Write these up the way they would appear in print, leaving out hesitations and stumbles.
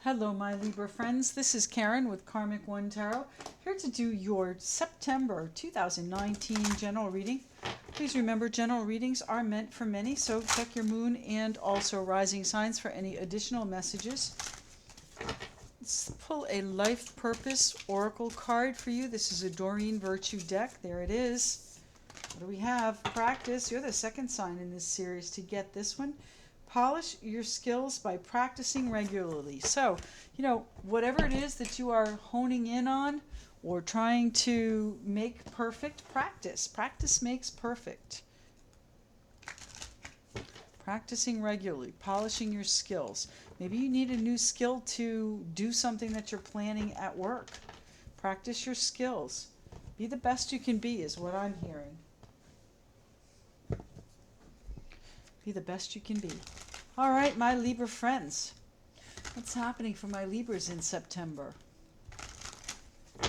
Hello, my Libra friends. This is Karen with Karmic One Tarot, here to do your September 2019 general reading. Please remember, general readings are meant for many, so check your moon and also rising signs for any additional messages. Let's pull a life purpose oracle card for you. This is a Doreen Virtue deck. There it is. What do we have? Practice. You're the second sign in this series to get this one. Polish your skills by practicing regularly. So, whatever it is that you are honing in on or trying to make perfect, practice. Practice makes perfect. Practicing regularly, polishing your skills. Maybe you need a new skill to do something that you're planning at work. Practice your skills. Be the best you can be is what I'm hearing. Be the best you can be. All right, my Libra friends. What's happening for my Libras in September?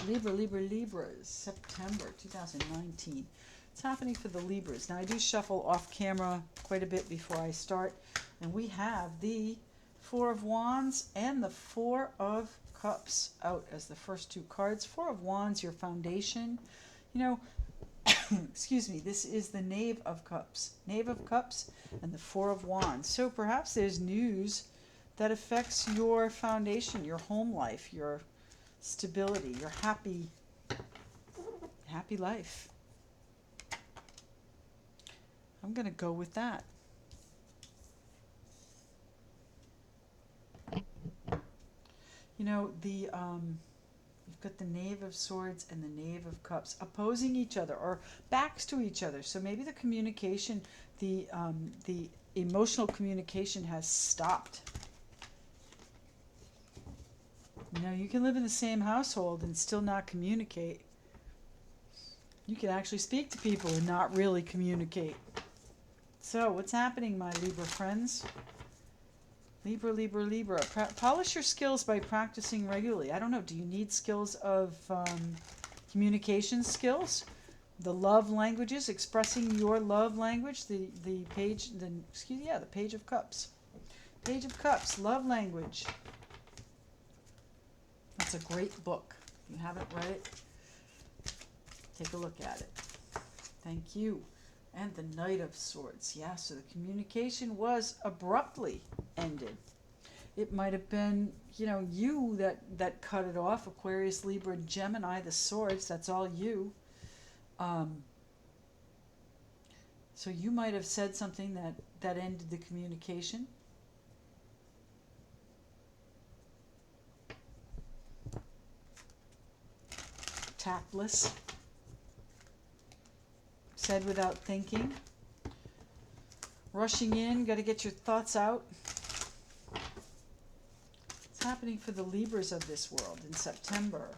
Libras, September 2019. What's happening for the Libras? Now, I do shuffle off camera quite a bit before I start. And we have the Four of Wands and the Four of Cups out as the first two cards. Four of Wands, your foundation. Excuse me, this is the Knave of Cups. Knave of Cups and the Four of Wands. So perhaps there's news that affects your foundation, your home life, your stability, your happy life. I'm going to go with that. You've got the Knave of Swords and the Knave of Cups opposing each other or backs to each other. So maybe the communication, the emotional communication has stopped. You can live in the same household and still not communicate. You can actually speak to people and not really communicate. So what's happening, my Libra friends? Libra. Polish your skills by practicing regularly. I don't know, do you need skills of communication skills? The love languages, expressing your love language, the Page of Cups. Page of Cups, love language. That's a great book. If you haven't read it, take a look at it. Thank you. And the Knight of Swords. Yeah, so the communication was abruptly ended. It might have been, you that cut it off. Aquarius, Libra, Gemini, the swords. That's all you. So you might have said something that ended the communication. Tactless. Said without thinking. Rushing in, got to get your thoughts out. What's happening for the Libras of this world in September?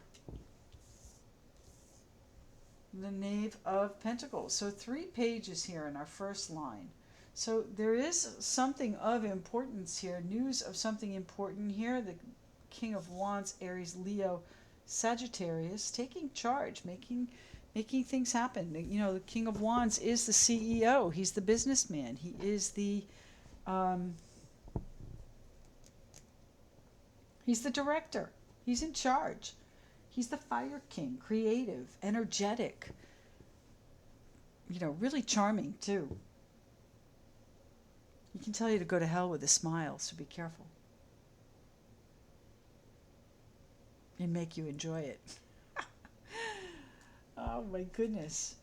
The Knave of Pentacles. So 3 pages here in our first line. So there is something of importance here, news of something important here. The King of Wands, Aries, Leo, Sagittarius, taking charge, making things happen. The King of Wands is the CEO. He's the businessman. He is he's the director. He's in charge. He's the Fire King, creative, energetic, really charming too. He can tell you to go to hell with a smile, so be careful. And make you enjoy it. Oh my goodness.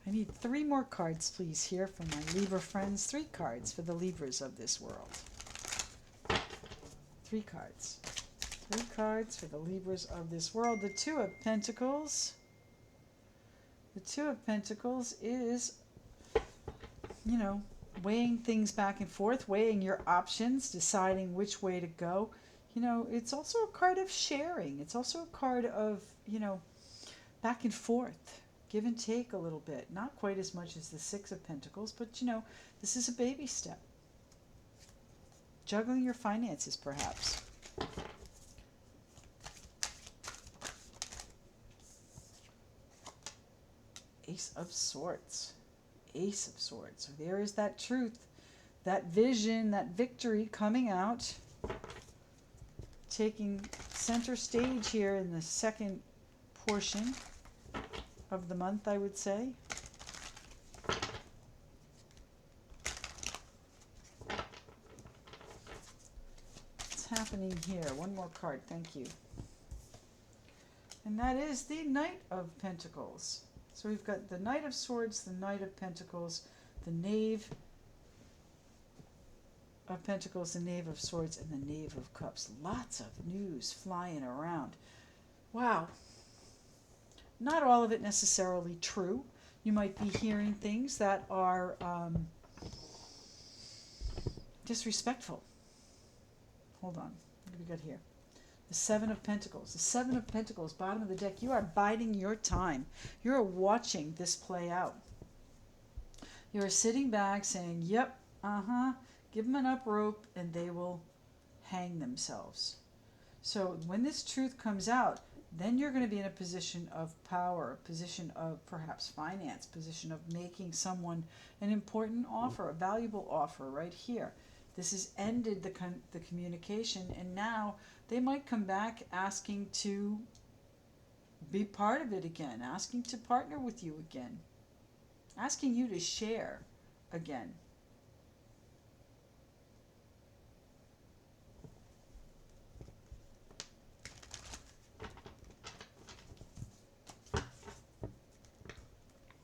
I need 3 more cards, please, here for my Libra friends. 3 cards for the Libras of this world. 3 cards. 3 cards for the Libras of this world. The Two of Pentacles. The Two of Pentacles is, weighing things back and forth, weighing your options, deciding which way to go. It's also a card of sharing. It's also a card of, back and forth, give and take a little bit. Not quite as much as the Six of Pentacles, but, this is a baby step. Juggling your finances, perhaps. Ace of Swords. Ace of Swords. So there is that truth, that vision, that victory coming out, taking center stage here in the second portion of the month, I would say. What's happening here? One more card, thank you. And that is the Knight of Pentacles. So we've got the Knight of Swords, the Knight of Pentacles, the Knave of Pentacles, the Knave of Swords, and the Knave of Cups. Lots of news flying around. Wow. Not all of it necessarily true. You might be hearing things that are disrespectful. Hold on. What do we got here? The Seven of Pentacles. The Seven of Pentacles, bottom of the deck. You are biding your time. You're watching this play out. You're sitting back saying, yep, give them an up rope and they will hang themselves. So when this truth comes out, then you're going to be in a position of power, a position of perhaps finance, position of making someone an important offer, a valuable offer right here. This has ended the communication, and now they might come back asking to be part of it again, asking to partner with you again, asking you to share again.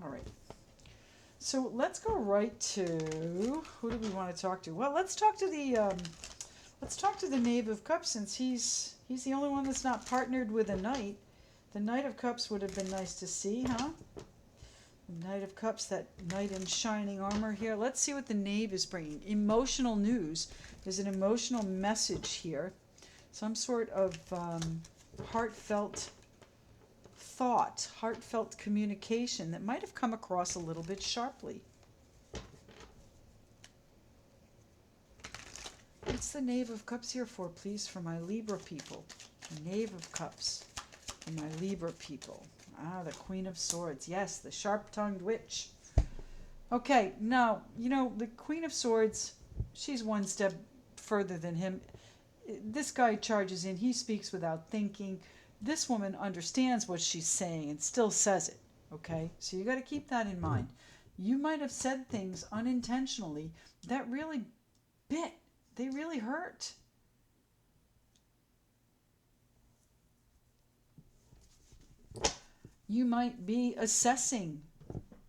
All right. So let's go right to, who do we want to talk to? Well, let's talk to the Knave of Cups, since he's the only one that's not partnered with a knight. The Knight of Cups would have been nice to see, huh? The Knight of Cups, that knight in shining armor here. Let's see what the Knave is bringing. Emotional news. There's an emotional message here. Some sort of heartfelt thought, heartfelt communication that might have come across a little bit sharply. What's the Knave of Cups here for, please, for my Libra people? The Knave of Cups for my Libra people. Ah, the Queen of Swords. Yes, the sharp-tongued witch. Okay, now, you know, the Queen of Swords, she's one step further than him. This guy charges in. He speaks without thinking. This woman understands what she's saying and still says it, okay? So you got to keep that in mind. You might have said things unintentionally that really bit. They really hurt. You might be assessing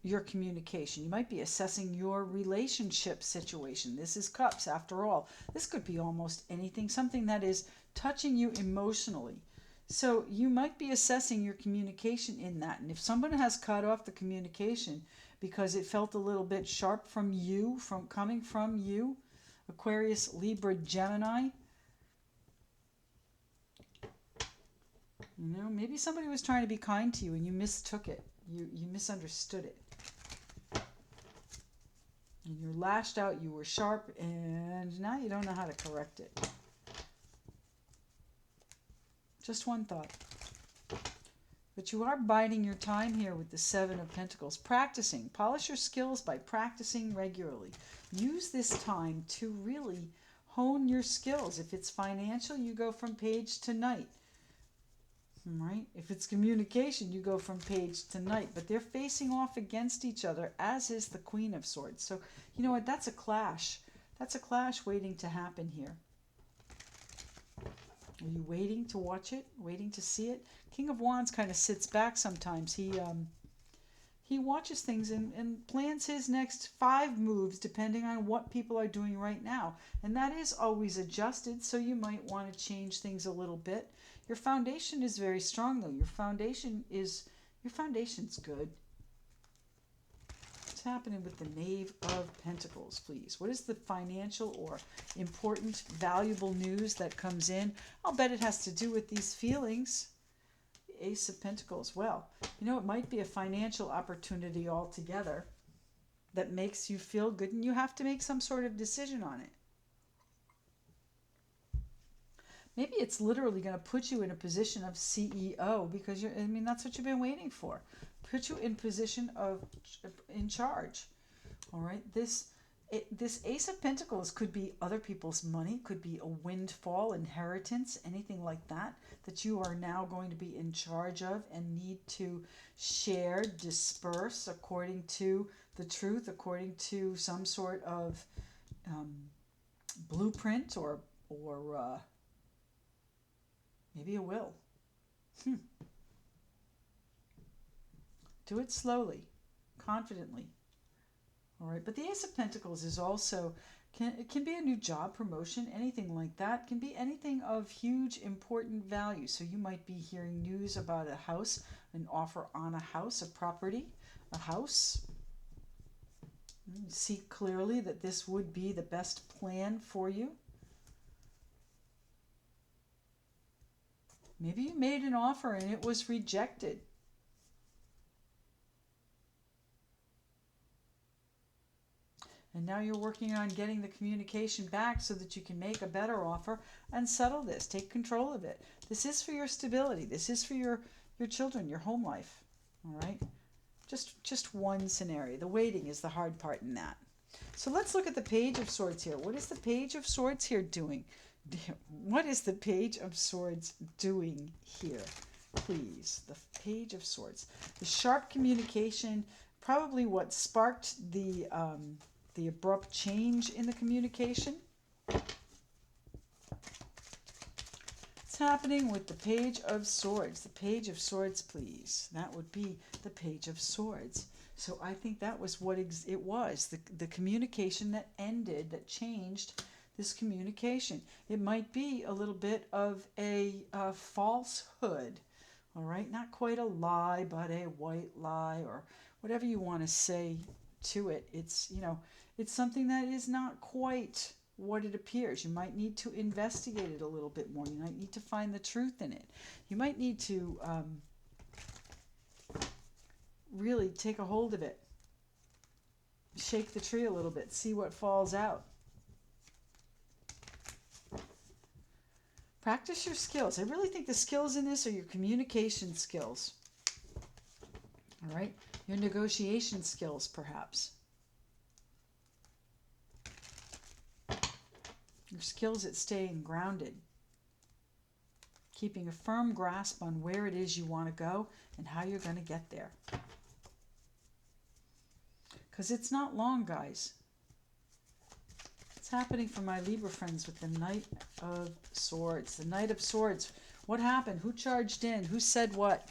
your communication. You might be assessing your relationship situation. This is Cups, after all. This could be almost anything, something that is touching you emotionally. So you might be assessing your communication in that. And if someone has cut off the communication because it felt a little bit sharp from you, coming from you, Aquarius, Libra, Gemini, you know, maybe somebody was trying to be kind to you and you mistook it. You misunderstood it. And you lashed out, you were sharp, and now you don't know how to correct it. Just one thought. But you are biding your time here with the Seven of Pentacles. Practicing. Polish your skills by practicing regularly. Use this time to really hone your skills. If it's financial, you go from page to knight. Right? If it's communication, you go from page to knight. But they're facing off against each other, as is the Queen of Swords. So, you know what? That's a clash. That's a clash waiting to happen here. Are you waiting to watch it? Waiting to see it? King of Wands kind of sits back sometimes. He watches things and plans his next 5 moves depending on what people are doing right now. And that is always adjusted, so you might want to change things a little bit. Your foundation is very strong, though. Your foundation's good. What's happening with the Knave of Pentacles, please? What is the financial or important, valuable news that comes in? I'll bet it has to do with these feelings. The Ace of Pentacles. Well, you know, it might be a financial opportunity altogether that makes you feel good, and you have to make some sort of decision on it. Maybe it's literally going to put you in a position of CEO because that's what you've been waiting for. put you in position of in charge. All right, this Ace of Pentacles could be other people's money, could be a windfall, inheritance, anything like that, that you are now going to be in charge of and need to share, disperse according to the truth, according to some sort of blueprint or maybe a will. Do it slowly, confidently. All right, but the Ace of Pentacles is also, it can be a new job, promotion, anything like that. It can be anything of huge, important value. So you might be hearing news about a house, an offer on a house, a property, a house. See clearly that this would be the best plan for you. Maybe you made an offer and it was rejected. And now you're working on getting the communication back so that you can make a better offer and settle this. Take control of it. This is for your stability. This is for your children, your home life. All right? Just one scenario. The waiting is the hard part in that. So let's look at the Page of Swords here. What is the Page of Swords here doing? What is the Page of Swords doing here? Please. The Page of Swords. The sharp communication, probably what sparked the abrupt change in the communication. What's happening with the Page of Swords? The Page of Swords, please. That would be the Page of Swords. So I think that was what it was, the communication that ended, that changed this communication. It might be a little bit of a falsehood, all right? Not quite a lie, but a white lie, or whatever you want to say to it. It's, it's something that is not quite what it appears. You might need to investigate it a little bit more. You might need to find the truth in it. You might need to really take a hold of it. Shake the tree a little bit. See what falls out. Practice your skills. I really think the skills in this are your communication skills. All right? Your negotiation skills, perhaps. Your skills at staying grounded. Keeping a firm grasp on where it is you want to go and how you're going to get there. Because it's not long, guys. What's happening for my Libra friends with the Knight of Swords? The Knight of Swords. What happened? Who charged in? Who said what?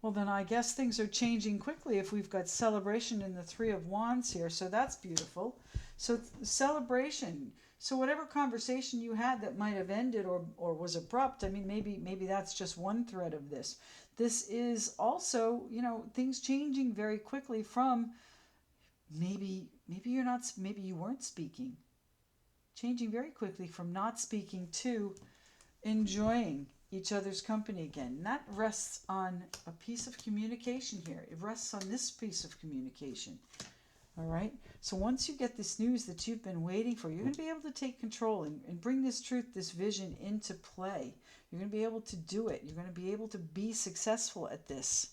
Well, then I guess things are changing quickly if we've got celebration in the Three of Wands here. So that's beautiful. So celebration. So whatever conversation you had that might have ended or was abrupt, I mean, maybe that's just one thread of this. This is also, things changing very quickly from maybe you weren't speaking. Changing very quickly from not speaking to enjoying each other's company again. And that rests on a piece of communication here. It rests on this piece of communication. All right? So once you get this news that you've been waiting for, you're going to be able to take control and bring this truth, this vision into play. You're going to be able to do it. You're going to be able to be successful at this.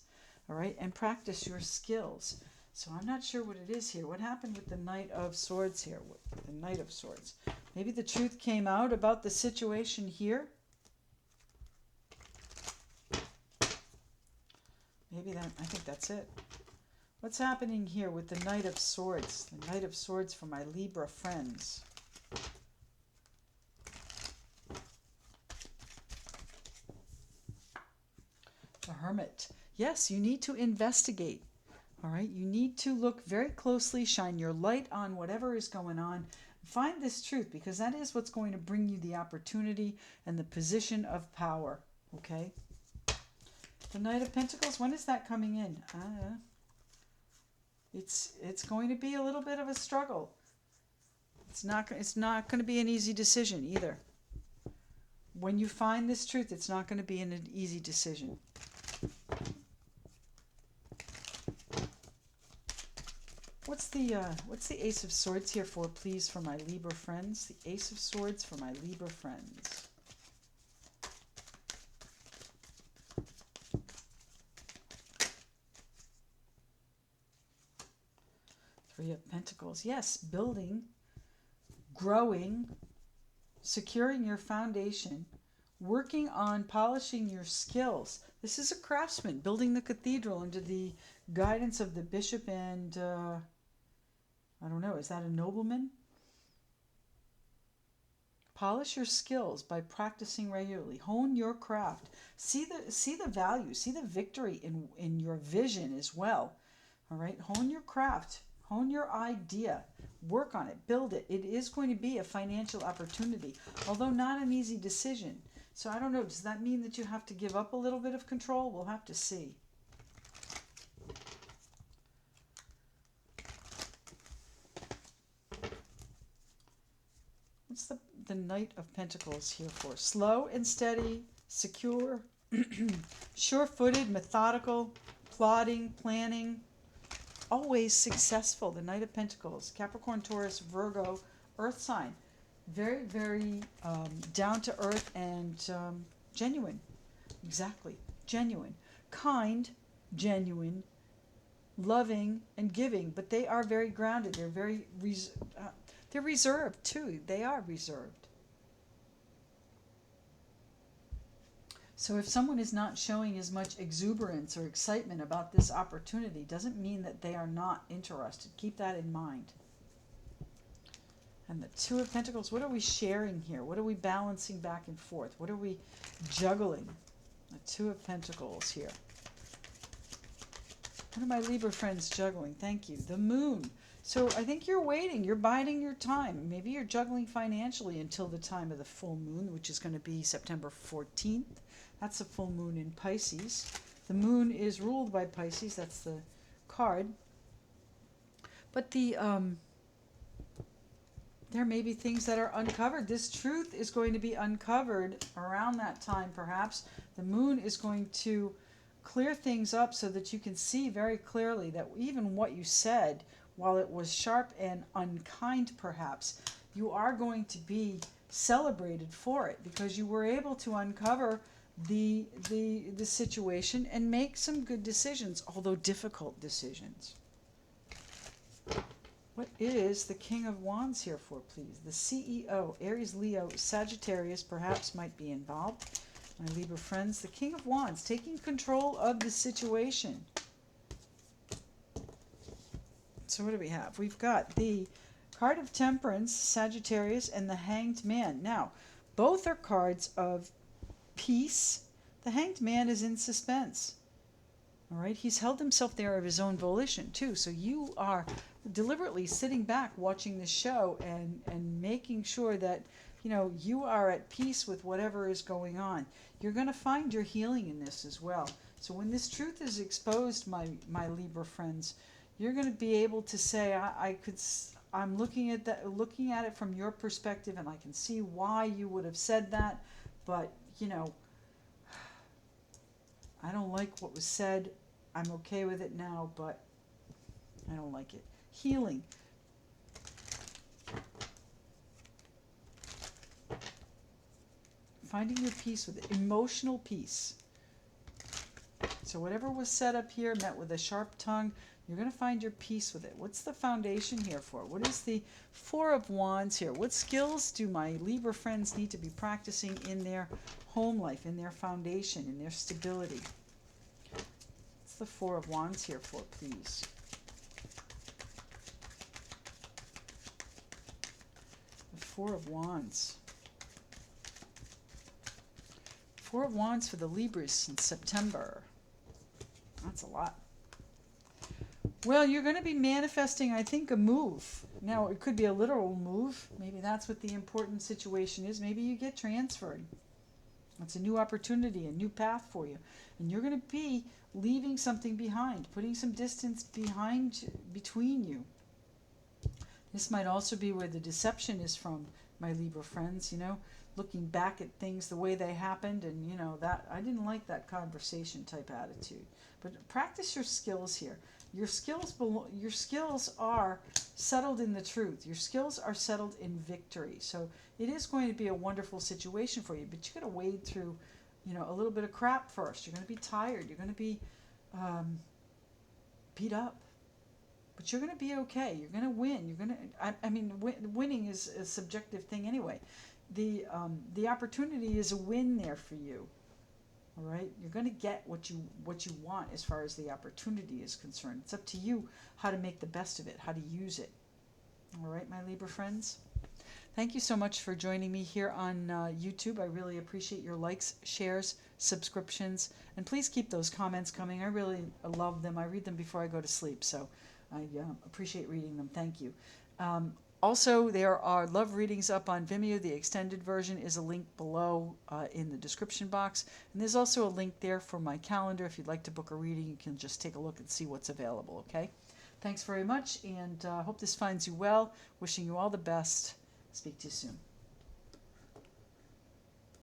All right? And practice your skills. So I'm not sure what it is here. What happened with the Knight of Swords here? The Knight of Swords. Maybe the truth came out about the situation here. I think that's it. What's happening here with the Knight of Swords? The Knight of Swords for my Libra friends. The Hermit. Yes, you need to investigate. All right, you need to look very closely, shine your light on whatever is going on. Find this truth, because that is what's going to bring you the opportunity and the position of power. Okay? The Knight of Pentacles, when is that coming in? It's going to be a little bit of a struggle. It's not going to be an easy decision either. When you find this truth, it's not going to be an easy decision. What's the Ace of Swords here for, please, for my Libra friends? The Ace of Swords for my Libra friends. Three of Pentacles. Yes, building, growing, securing your foundation, working on polishing your skills. This is a craftsman building the cathedral under the guidance of the bishop and, I don't know, is that a nobleman? Polish your skills by practicing regularly. Hone your craft. See the value, see the victory in your vision as well. All right, hone your craft, hone your idea, work on it, build it. It is going to be a financial opportunity, although not an easy decision. So I don't know, does that mean that you have to give up a little bit of control? We'll have to see. What's the Knight of Pentacles here for? Slow and steady, secure, sure-footed, methodical, plotting, planning, always successful. The Knight of Pentacles, Capricorn, Taurus, Virgo, Earth sign. Very, very down to earth and genuine. Exactly. Genuine. Kind, genuine, loving, and giving. But they are very grounded. They're very they're reserved too. They are reserved. So if someone is not showing as much exuberance or excitement about this opportunity, doesn't mean that they are not interested. Keep that in mind. And the Two of Pentacles, what are we sharing here? What are we balancing back and forth? What are we juggling? The Two of Pentacles here. What are my Libra friends juggling? Thank you. The Moon. So I think you're waiting. You're biding your time. Maybe you're juggling financially until the time of the full moon, which is going to be September 14th. That's a full moon in Pisces. The moon is ruled by Pisces. That's the card. But there may be things that are uncovered. This truth is going to be uncovered around that time, perhaps. The moon is going to clear things up so that you can see very clearly that even what you said, while it was sharp and unkind perhaps, you are going to be celebrated for it because you were able to uncover the situation and make some good decisions, although difficult decisions. What is the King of Wands here for, please? The CEO, Aries, Leo, Sagittarius perhaps might be involved. My Libra friends, the King of Wands, taking control of the situation. So what do we have? We've got the card of Temperance, Sagittarius, and the Hanged Man. Now, both are cards of peace. The Hanged Man is in suspense. All right, he's held himself there of his own volition too. So you are deliberately sitting back watching the show and making sure that you are at peace with whatever is going on. You're going to find your healing in this as well. So when this truth is exposed, my Libra friends, you're going to be able to say, I'm looking at it from your perspective, and I can see why you would have said that, but I don't like what was said. I'm okay with it now, but I don't like it. Healing. Finding your peace with it. Emotional peace. So whatever was said up here, met with a sharp tongue, you're going to find your peace with it. What's the foundation here for? What is the Four of Wands here? What skills do my Libra friends need to be practicing in their home life, in their foundation, in their stability? What's the Four of Wands here for, please? The Four of Wands. Four of Wands for the Libras in September. That's a lot. Well, you're going to be manifesting, I think, a move. Now, it could be a literal move. Maybe that's what the important situation is. Maybe you get transferred. It's a new opportunity, a new path for you. And you're going to be leaving something behind, putting some distance between you. This might also be where the deception is from, my Libra friends, looking back at things the way they happened, and that I didn't like that conversation type attitude. But practice your skills here. Your skills are settled in the truth. Your skills are settled in victory. So it is going to be a wonderful situation for you, but you got to wade through, a little bit of crap first. You're going to be tired. You're going to be beat up. but you're going to be okay. You're going to win. You're going to, I mean, winning is a subjective thing anyway. The opportunity is a win there for you. All right, you're going to get what you want as far as the opportunity is concerned. It's up to you how to make the best of it, how to use it. All right, my Libra friends. Thank you so much for joining me here on YouTube. I really appreciate your likes, shares, subscriptions, and please keep those comments coming. I really love them. I read them before I go to sleep, so I appreciate reading them. Thank you. Also, there are love readings up on Vimeo. The extended version is a link below in the description box. And there's also a link there for my calendar. If you'd like to book a reading, you can just take a look and see what's available, okay? Thanks very much, and hope this finds you well. Wishing you all the best. Speak to you soon.